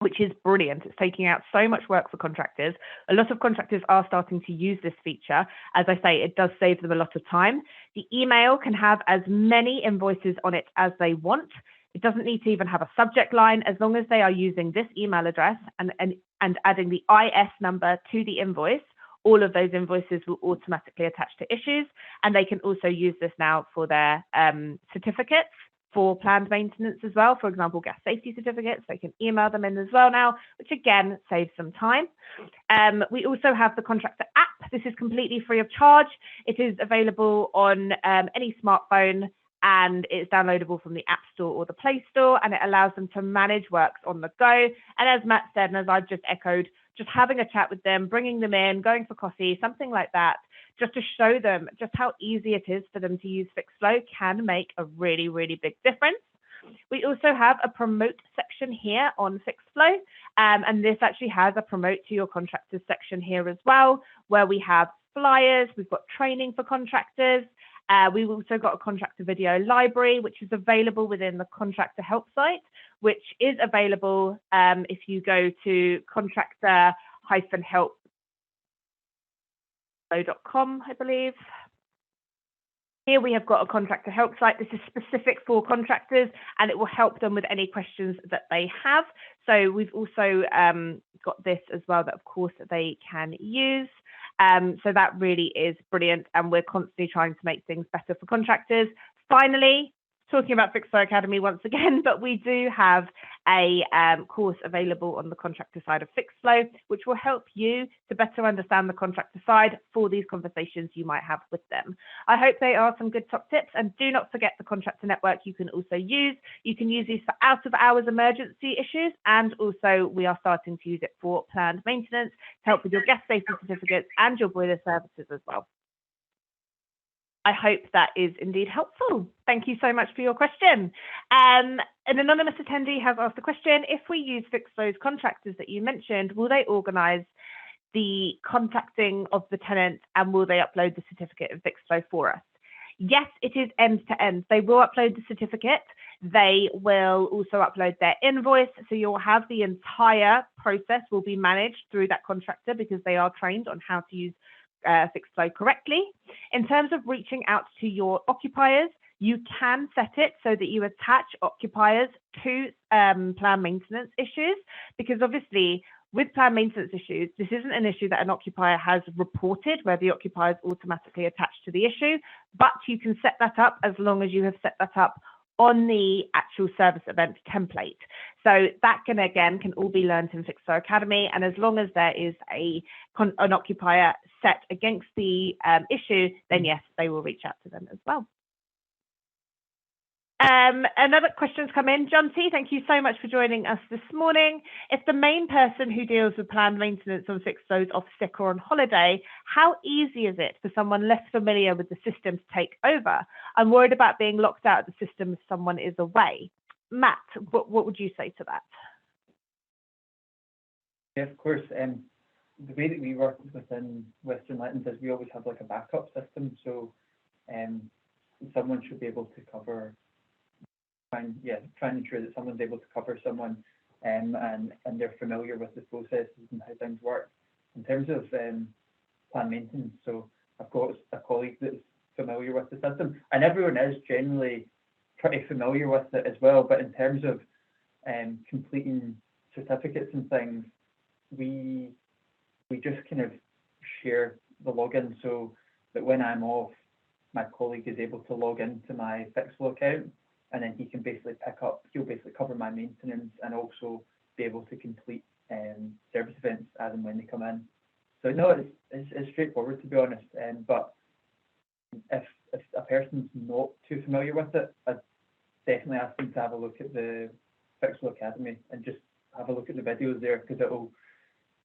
which is brilliant. It's taking out so much work for contractors. A lot of contractors are starting to use this feature. As I say, it does save them a lot of time. The email can have as many invoices on it as they want. It doesn't need to even have a subject line, as long as they are using this email address and adding the IS number to the invoice. All of those invoices will automatically attach to issues, and they can also use this now for their certificates for planned maintenance as well. For example, gas safety certificates, they can email them in as well now, which again saves some time. We also have the contractor app. This is completely free of charge. It is available on any smartphone, and it's downloadable from the App Store or the Play Store, and it allows them to manage works on the go. And as Matt said, and as I've just echoed, just having a chat with them, bringing them in, going for coffee, something like that, just to show them just how easy it is for them to use Fixflo can make a really, really big difference. We also have a promote section here on Fixflo, and this actually has a promote to your contractors section here as well, where we have flyers, we've got training for contractors. We've also got a contractor video library, which is available within the contractor help site, which is available if you go to contractor-help.com, I believe. Here we have got a contractor help site. This is specific for contractors, and it will help them with any questions that they have. So we've also got this as well that, of course, they can use. So that really is brilliant, and we're constantly trying to make things better for contractors. Finally, talking about Fixflo Academy once again, but we do have a course available on the contractor side of Fixflo, which will help you to better understand the contractor side for these conversations you might have with them. I hope they are some good top tips, and do not forget the contractor network you can also use. You can use these for out of hours emergency issues, and also we are starting to use it for planned maintenance to help with your gas safety certificates and your boiler services as well. I hope that is indeed helpful. Thank you so much for your question. An anonymous attendee has asked a question: if we use Fixflo's contractors that you mentioned, will they organise the contacting of the tenant, and will they upload the certificate of Fixflo for us? Yes, it is end to end. They will upload the certificate. They will also upload their invoice. So you'll have the entire process will be managed through that contractor, because they are trained on how to use Fixflo correctly. In terms of reaching out to your occupiers, you can set it so that you attach occupiers to planned maintenance issues, because obviously with planned maintenance issues, this isn't an issue that an occupier has reported where the occupier is automatically attached to the issue, but you can set that up as long as you have set that up on the actual service event template. So that can all be learned in Fixflo Academy, and as long as there is an occupier set against the issue, then yes, they will reach out to them as well. Another question's come in. John T, thank you so much for joining us this morning. If the main person who deals with planned maintenance on Fixflo is off sick or on holiday, how easy is it for someone less familiar with the system to take over? I'm worried about being locked out of the system if someone is away. Matt, what would you say to that? Yeah, of course. The way that we work within Western Lightings is we always have like a backup system. So someone should be able to cover, try and ensure that someone's able to cover someone, and they're familiar with the processes and how things work. In terms of planned maintenance, so I've got a colleague that's familiar with the system, and everyone is generally pretty familiar with it as well. But in terms of completing certificates and things, we just kind of share the login, so that when I'm off, my colleague is able to log into my Fixflo account, and then he'll basically cover my maintenance and also be able to complete service events as and when they come in. So no, it's straightforward, to be honest. But if a person's not too familiar with it, I'd definitely ask them to have a look at the Fixflo Academy and just have a look at the videos there, because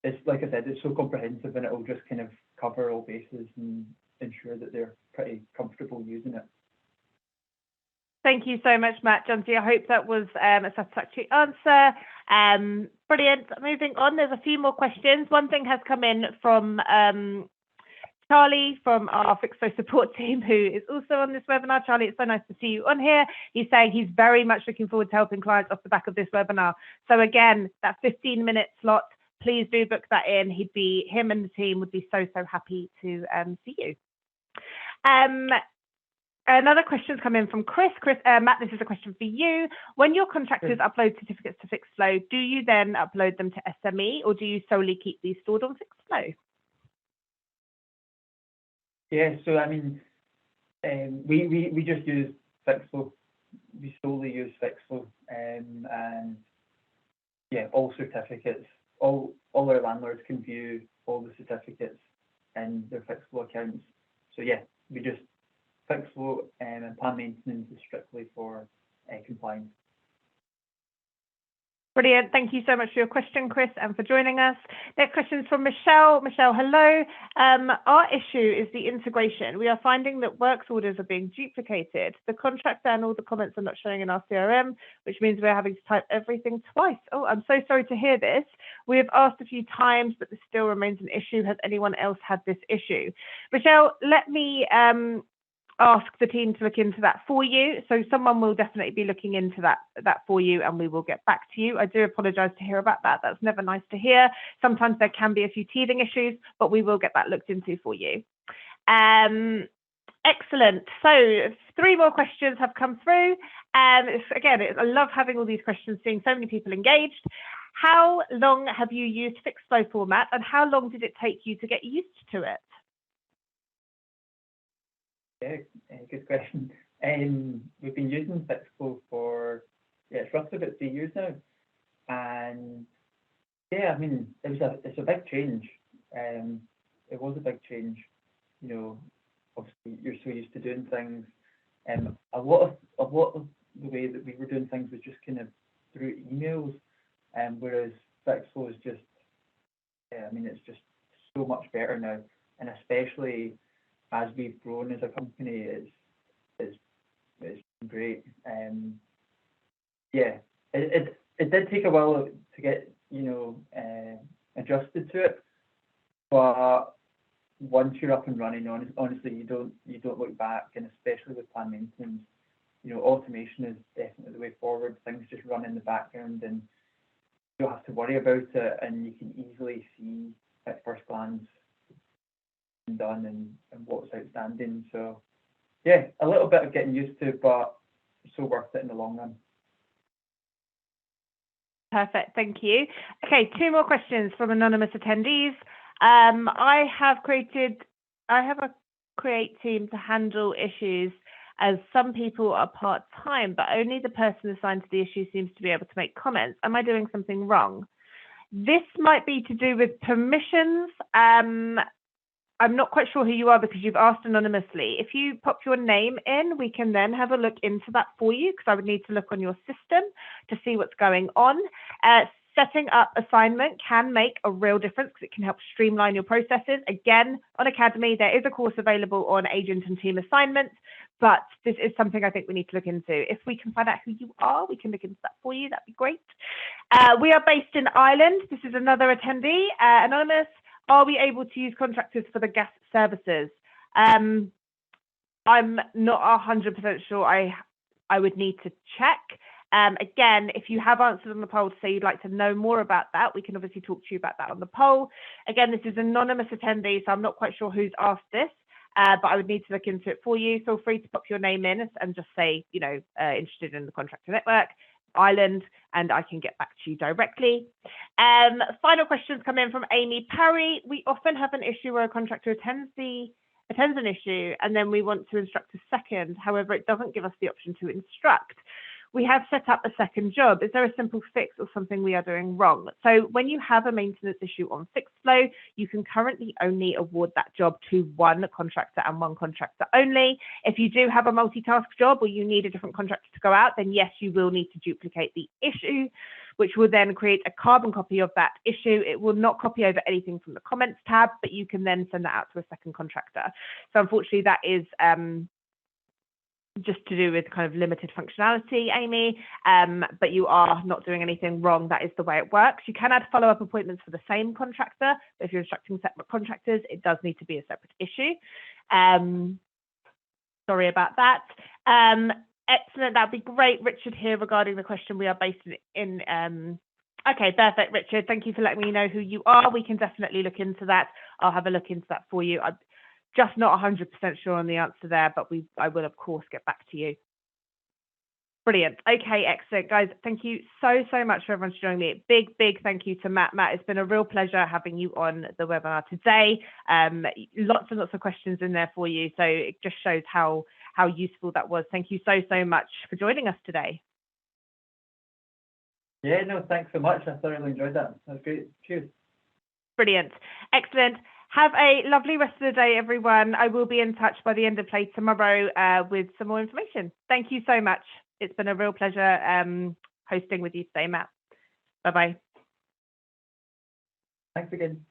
it's like I said, it's so comprehensive, and it'll just kind of cover all bases and ensure that they're pretty comfortable using it. Thank you so much, Matt. John T, I hope that was a satisfactory answer. Brilliant. Moving on, there's a few more questions. One thing has come in from Charlie from our Fixflo support team, who is also on this webinar. Charlie, it's so nice to see you on here. He's saying he's very much looking forward to helping clients off the back of this webinar. So again, that 15-minute slot, please do book that in. Him and the team would be so happy to see you. Another question's come in from Chris. Matt, this is a question for you. When your contractors upload certificates to Fixflo, do you then upload them to SME, or do you solely keep these stored on Fixflo? Yeah, so I mean, we just use Fixflo. We solely use Fixflo, and yeah, all certificates, all our landlords can view all the certificates in their Fixflo accounts. So yeah, we just Fixflo and planned maintenance is strictly for compliance. Brilliant. Thank you so much for your question, Chris, and for joining us. Next question is from Michelle. Michelle, hello. Our issue is the integration. We are finding that works orders are being duplicated. The contractor and all the comments are not showing in our CRM, which means we're having to type everything twice. Oh, I'm so sorry to hear this. We have asked a few times, but this still remains an issue. Has anyone else had this issue? Michelle, let me ask the team to look into that for you. So someone will definitely be looking into that for you, and we will get back to you. I do apologise to hear about that. That's never nice to hear. Sometimes there can be a few teething issues, but we will get that looked into for you. Excellent. So 3 more questions have come through. Again, I love having all these questions, seeing so many people engaged. How long have you used Fixflo format, and how long did it take you to get used to it? Yeah, good question. We've been using Fixflo for, it's roughly about 3 years now. And yeah, I mean, it's a big change. It was a big change. You know, obviously you're so used to doing things. A lot of the way that we were doing things was just kind of through emails, whereas Fixflo is just, yeah, I mean, it's just so much better now, and especially as we've grown as a company, it's great. Yeah, it did take a while to get, you know, adjusted to it, but once you're up and running, honestly, you don't look back, and especially with planned maintenance, you know, automation is definitely the way forward. Things just run in the background, and you don't have to worry about it, and you can easily see at first glance done and what's outstanding. So yeah, a little bit of getting used to, but so worth it in the long run. Perfect, thank you. Okay, 2 more questions from anonymous attendees. I have a create team to handle issues, as some people are part-time, but only the person assigned to the issue seems to be able to make comments. Am I doing something wrong? This might be to do with permissions. I'm not quite sure who you are because you've asked anonymously. If you pop your name in, we can then have a look into that for you, because I would need to look on your system to see what's going on. Setting up assignment can make a real difference because it can help streamline your processes. Again, on Academy, there is a course available on agent and team assignments, but this is something I think we need to look into. If we can find out who you are, we can look into that for you. That'd be great. We are based in Ireland. This is another attendee, anonymous. Are we able to use contractors for the gas services? I'm not 100% sure. I would need to check. Again, if you have answered on the poll to say you'd like to know more about that, we can obviously talk to you about that on the poll. Again, this is anonymous attendee, so I'm not quite sure who's asked this, but I would need to look into it for you. Feel free to pop your name in and just say, you know, interested in the contractor network, Ireland, and I can get back to you directly. Final questions come in from Amy Parry. We often have an issue where a contractor attends an issue and then we want to instruct a second. However, it doesn't give us the option to instruct. We have set up a second job. Is there a simple fix or something we are doing wrong? So when you have a maintenance issue on Fixflo, you can currently only award that job to one contractor and one contractor only. If you do have a multitask job or you need a different contractor to go out, then yes, you will need to duplicate the issue, which will then create a carbon copy of that issue. It will not copy over anything from the comments tab, but you can then send that out to a second contractor. So unfortunately, that is just to do with kind of limited functionality, Amy, but you are not doing anything wrong. That is the way it works. You can add follow-up appointments for the same contractor, but if you're instructing separate contractors, it does need to be a separate issue. Sorry about that. Excellent, that'd be great. Richard here regarding the question. We are based in okay, perfect, Richard. Thank you for letting me know who you are. We can definitely look into that. I'll have a look into that for you. I'm just not 100% sure on the answer there, but I will, of course, get back to you. Brilliant. Okay, excellent. Guys, thank you so much for everyone joining me. Big thank you to Matt. Matt, it's been a real pleasure having you on the webinar today. Lots and lots of questions in there for you. So it just shows how useful that was. Thank you so much for joining us today. Yeah, no, thanks so much. I thoroughly enjoyed that. That was great. Cheers. Brilliant. Excellent. Have a lovely rest of the day, everyone. I will be in touch by the end of play tomorrow with some more information. Thank you so much. It's been a real pleasure hosting with you today, Matt. Bye-bye. Thanks again.